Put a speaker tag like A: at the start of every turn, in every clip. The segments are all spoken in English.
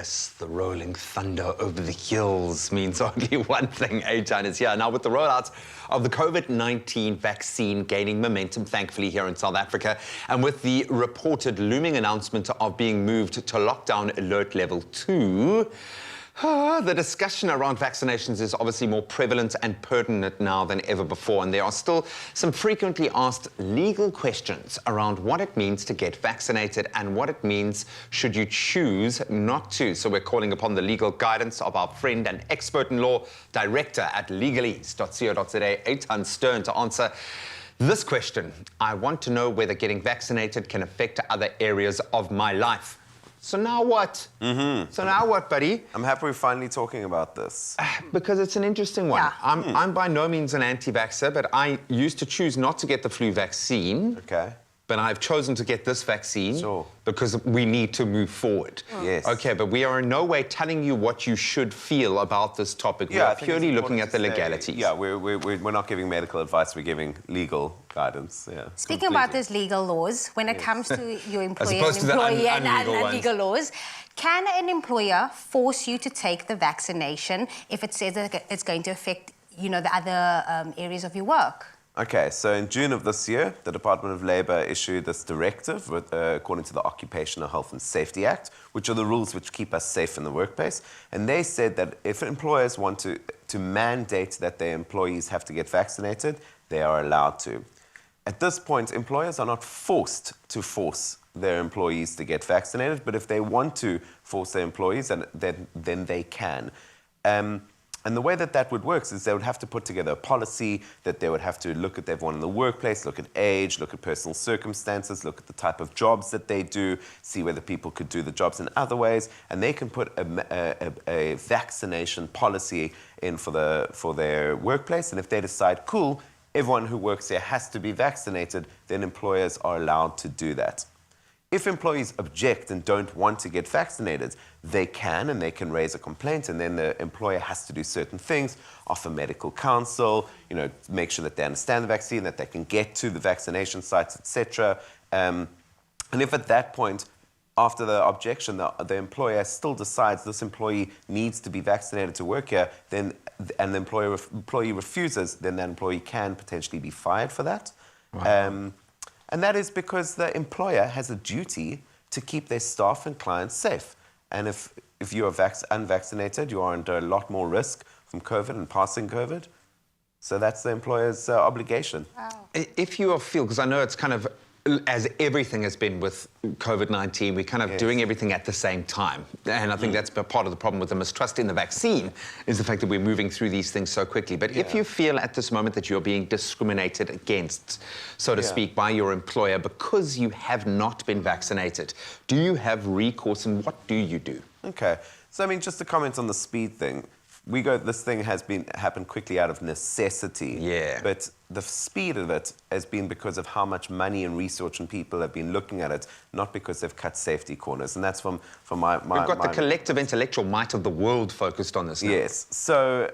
A: yes, the rolling thunder over the hills means only one thing. Eitan is here. Now, with the rollout of the COVID-19 vaccine gaining momentum, thankfully, here in South Africa, and with the reported looming announcement of being moved to lockdown alert level 2, the discussion around vaccinations is obviously more prevalent and pertinent now than ever before, and there are still some frequently asked legal questions around what it means to get vaccinated and what it means should you choose not to. So we're calling upon the legal guidance of our friend and expert in law, Director at Legalese.co.za, Eitan Stern, to answer this question. I want to know whether getting vaccinated can affect other areas of my life. So now what? So now what, buddy?
B: I'm happy we're finally talking about this.
A: Because it's an interesting one.
C: Yeah.
A: I'm by no means an anti-vaxxer, but I used to choose not to get the flu vaccine.
B: Okay.
A: But I've chosen to get this vaccine because we need to move forward.
B: Yes.
A: Okay, but we are in no way telling you what you should feel about this topic. We are purely looking at the legalities.
B: Yeah, we're not giving medical advice, we're giving legal guidance. Yeah.
C: Speaking about these legal laws, when it comes to your employer
A: opposed to
C: and
A: the
C: employee and
A: unlegal
C: legal laws, can an employer force you to take the vaccination if it says that it's going to affect, you know, the other areas of your work?
B: Okay, so in June of this year, the Department of Labour issued this directive according to the Occupational Health and Safety Act, which are the rules which keep us safe in the workplace. And they said that if employers want to mandate that their employees have to get vaccinated, they are allowed to. At this point, employers are not forced to force their employees to get vaccinated, but if they want to force their employees, then they can. And the way that would work is they would have to put together a policy that they would have to look at everyone in the workplace, look at age, look at personal circumstances, look at the type of jobs that they do, see whether people could do the jobs in other ways, and they can put a vaccination policy in for their workplace. And if they decide, cool, everyone who works here has to be vaccinated, then employers are allowed to do that. If employees object and don't want to get vaccinated, they can raise a complaint, and then the employer has to do certain things, offer medical counsel, you know, make sure that they understand the vaccine, that they can get to the vaccination sites, etc. And if at that point, after the objection, the employer still decides this employee needs to be vaccinated to work here, and the employee refuses, then that employee can potentially be fired for that. Wow. And that is because the employer has a duty to keep their staff and clients safe. And if you are unvaccinated, you are under a lot more risk from COVID and passing COVID. So that's the employer's obligation.
C: Wow.
A: If you feel, because I know it's kind of, as everything has been with COVID-19, we're kind of doing everything at the same time. And I think that's part of the problem with the mistrust in the vaccine, is the fact that we're moving through these things so quickly. But if you feel at this moment that you're being discriminated against, so to speak, by your employer because you have not been vaccinated, do you have recourse, and what do you do?
B: Okay. So, I mean, just to comment on the speed thing, this thing has happened quickly out of necessity.
A: Yeah.
B: But the speed of it has been because of how much money and research and people have been looking at it, not because they've cut safety corners. And that's from my...
A: We've got the collective intellectual might of the world focused on this now.
B: Yes. So,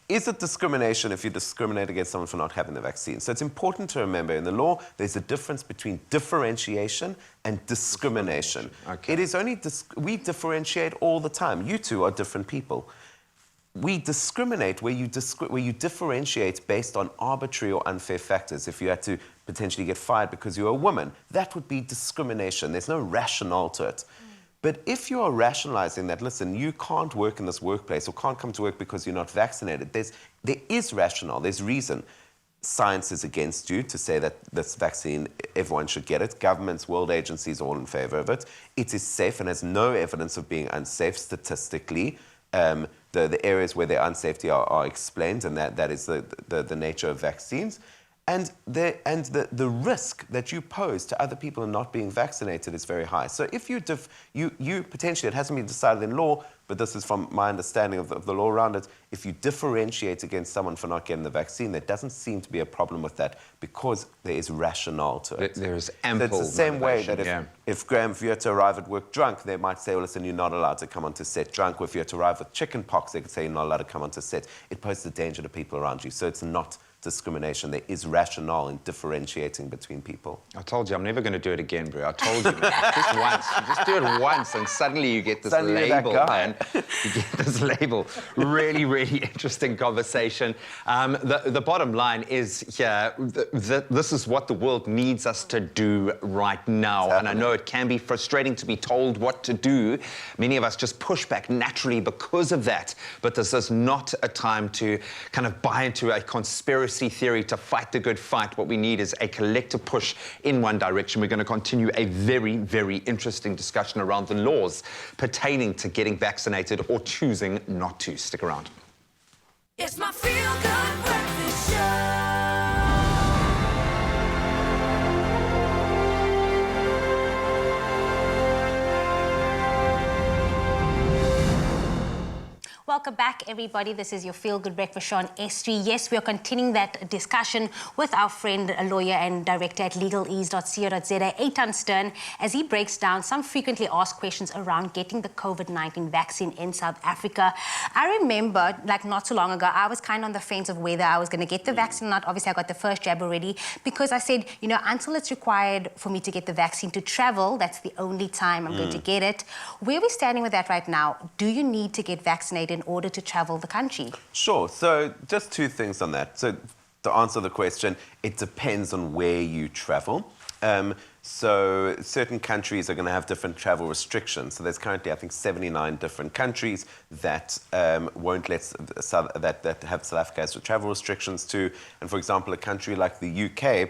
B: is it discrimination if you discriminate against someone for not having the vaccine? So it's important to remember, in the law, there's a difference between differentiation and discrimination.
A: Okay.
B: It is only... we differentiate all the time. You two are different people. We discriminate where you differentiate based on arbitrary or unfair factors. If you had to potentially get fired because you're a woman, that would be discrimination. There's no rationale to it. But if you are rationalizing that, listen, you can't work in this workplace or can't come to work because you're not vaccinated, there is rationale, there's reason. Science is against you to say that this vaccine, everyone should get it. Governments, world agencies are all in favor of it. It is safe and has no evidence of being unsafe statistically. The areas where their unsafety are explained, and that is the nature of vaccines. And the risk that you pose to other people in not being vaccinated is very high. So if you potentially, it hasn't been decided in law, but this is from my understanding of the law around it. If you differentiate against someone for not getting the vaccine, there doesn't seem to be a problem with that because there is rationale to it.
A: There's ample
B: So it's the same way that
A: motivation,
B: if Graham, if you had to arrive at work drunk, they might say, well, listen, you're not allowed to come onto set drunk. Or if you had to arrive with chicken pox, they could say you're not allowed to come onto set. It poses a danger to people around you. So it's not discrimination. There is rationale in differentiating between people.
A: I told you, I'm never going to do it again, bro. I told you, man. Just once. You just do it once, and suddenly you get this label, man. You get this label. Really, really interesting conversation. The bottom line is here, this is what the world needs us to do right now. And I know it can be frustrating to be told what to do. Many of us just push back naturally because of that. But this is not a time to kind of buy into a conspiracy theory to fight the good fight. What we need is a collective push in one direction. We're going to continue a very, very interesting discussion around the laws pertaining to getting vaccinated or choosing not to. Stick around.
D: It's my feel-good breakfast show.
C: Welcome back, everybody. This is your Feel Good Breakfast show on S3. Yes, we are continuing that discussion with our friend, a lawyer and director at legalese.co.za, Eitan Stern, as he breaks down some frequently asked questions around getting the COVID-19 vaccine in South Africa. I remember, like not so long ago, I was kind of on the fence of whether I was going to get the vaccine or not. Obviously, I got the first jab already because I said, you know, until it's required for me to get the vaccine to travel, that's the only time I'm going to get it. Where are we standing with that right now? Do you need to get vaccinated in order to travel the country?
B: Sure. So just two things on that. So to answer the question, it depends on where you travel. So certain countries are going to have different travel restrictions. So there's currently, I think, 79 different countries that won't let that have South Africa as travel restrictions to. And for example, a country like the UK,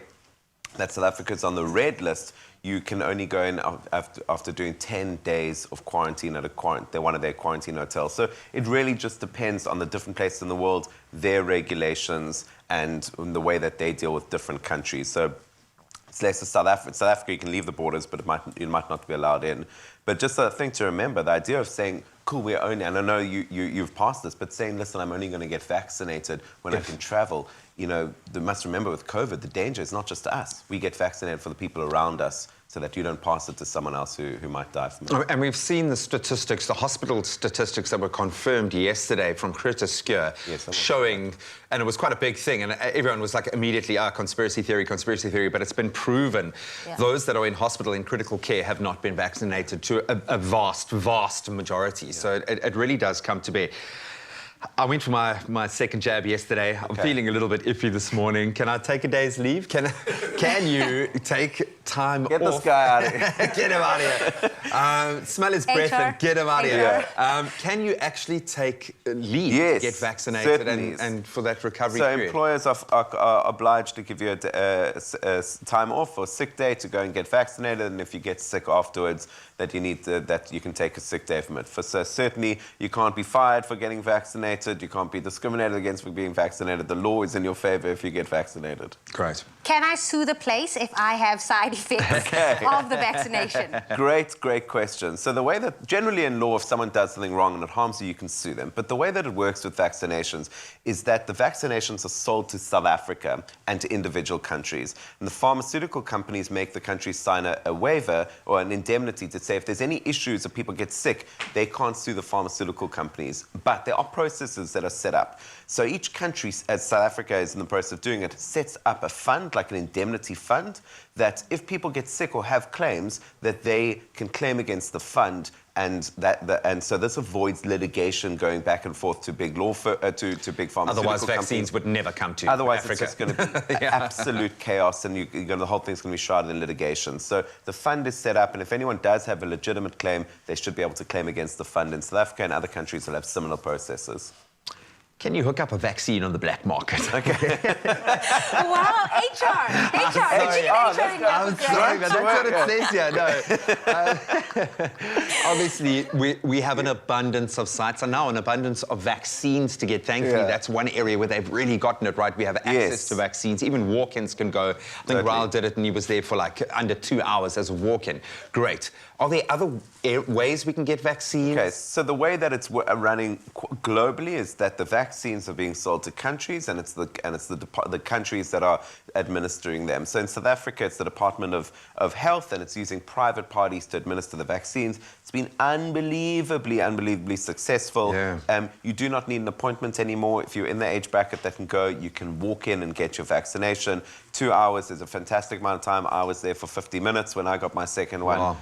B: that South Africa's on the red list, you can only go in after doing 10 days of quarantine at one of their quarantine hotels. So it really just depends on the different places in the world, their regulations, and the way that they deal with different countries. So it's less of South Africa, you can leave the borders, but you might not be allowed in. But just a thing to remember, the idea of saying, cool, we're only, and I know you've passed this, but saying, listen, I'm only going to get vaccinated when I can travel. You know, you must remember with COVID, the danger is not just to us. We get vaccinated for the people around us so that you don't pass it to someone else who might die from it.
A: And we've seen the statistics, the hospital statistics that were confirmed yesterday from Curtis Skier, showing, and it was quite a big thing, and everyone was like immediately, conspiracy theory, but it's been proven. Yeah. Those that are in hospital in critical care have not been vaccinated to a vast, vast majority. Yeah. So it really does come to bear. I went for my second jab yesterday. I'm feeling a little bit iffy this morning. Can I take a day's leave? Can you take time off?
B: Get this guy out of here.
A: Get him out of here. Smell his breath and get him out of here. Can you actually take leave to get vaccinated and for that recovery period?
B: So employers are obliged to give you a time off or sick day to go and get vaccinated, and if you get sick afterwards, that you can take a sick day from it. So certainly you can't be fired for getting vaccinated, you can't be discriminated against for being vaccinated. The law is in your favor if you get vaccinated.
A: Great.
C: Can I sue the place if I have side effects of the vaccination?
B: Great question. So the way that, generally in law, if someone does something wrong and it harms you, you can sue them. But the way that it works with vaccinations is that the vaccinations are sold to South Africa and to individual countries. And the pharmaceutical companies make the countries sign a waiver or an indemnity to say if there's any issues or people get sick, they can't sue the pharmaceutical companies. But there are processes that are set up. So each country, as South Africa is in the process of doing it, sets up a fund, like an indemnity fund, that if people get sick or have claims, that they can claim against the fund, and so this avoids litigation going back and forth to big to big pharmaceutical
A: Otherwise,
B: companies.
A: Vaccines would never come to
B: Otherwise,
A: Africa.
B: It's just going to be absolute chaos, and the whole thing's going to be shrouded in litigation. So the fund is set up, and if anyone does have a legitimate claim, they should be able to claim against the fund in South Africa, and other countries will have similar processes.
A: can you hook up a vaccine on the black market? Okay.
C: Wow, HR.
A: I'm sorry, but that's what it says here. No. Obviously, we have an abundance of sites and now an abundance of vaccines to get. Thankfully, that's one area where they've really gotten it right. We have access to vaccines. Even walk-ins can go. I think Raul did it and he was there for like under 2 hours as a walk-in. Great. Are there other ways we can get vaccines?
B: Okay, so the way that it's running globally is that the vaccines are being sold to countries, and it's the countries that are administering them. So in South Africa, it's the Department of Health, and it's using private parties to administer the vaccines. It's been unbelievably successful.
A: Yeah.
B: You do not need an appointment anymore. If you're in the age bracket that can go, you can walk in and get your vaccination. 2 hours is a fantastic amount of time. I was there for 50 minutes when I got my second one.
A: Wow.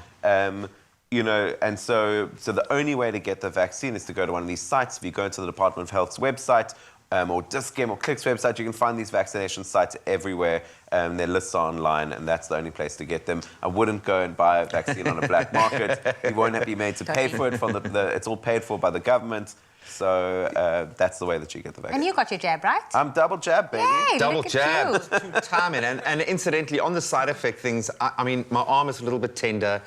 B: You know, and so the only way to get the vaccine is to go to one of these sites. If you go to the Department of Health's website, or Discam or Click's website, you can find these vaccination sites everywhere. Their lists are online, and that's the only place to get them. I wouldn't go and buy a vaccine on a black market. You won't be made to pay for it. It's all paid for by the government. So that's the way that you get the vaccine.
C: And you got your jab, right?
B: I'm double jab, baby.
C: Yay,
A: Double
C: look at
A: jab,
C: you.
A: timing. And incidentally, on the side effect things, I mean, my arm is a little bit tender.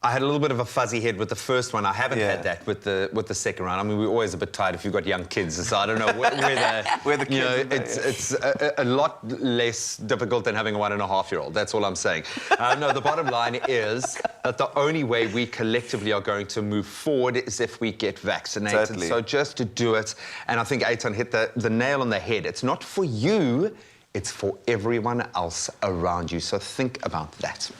A: I had a little bit of a fuzzy head with the first one. I haven't had that with the second round. I mean, we're always a bit tired if you've got young kids, so I don't know where the kids it's a lot less difficult than having a 1.5-year-old. That's all I'm saying. No, the bottom line is that the only way we collectively are going to move forward is if we get vaccinated.
B: Totally.
A: So just to do it, and I think Eitan hit the nail on the head. It's not for you, it's for everyone else around you. So think about that.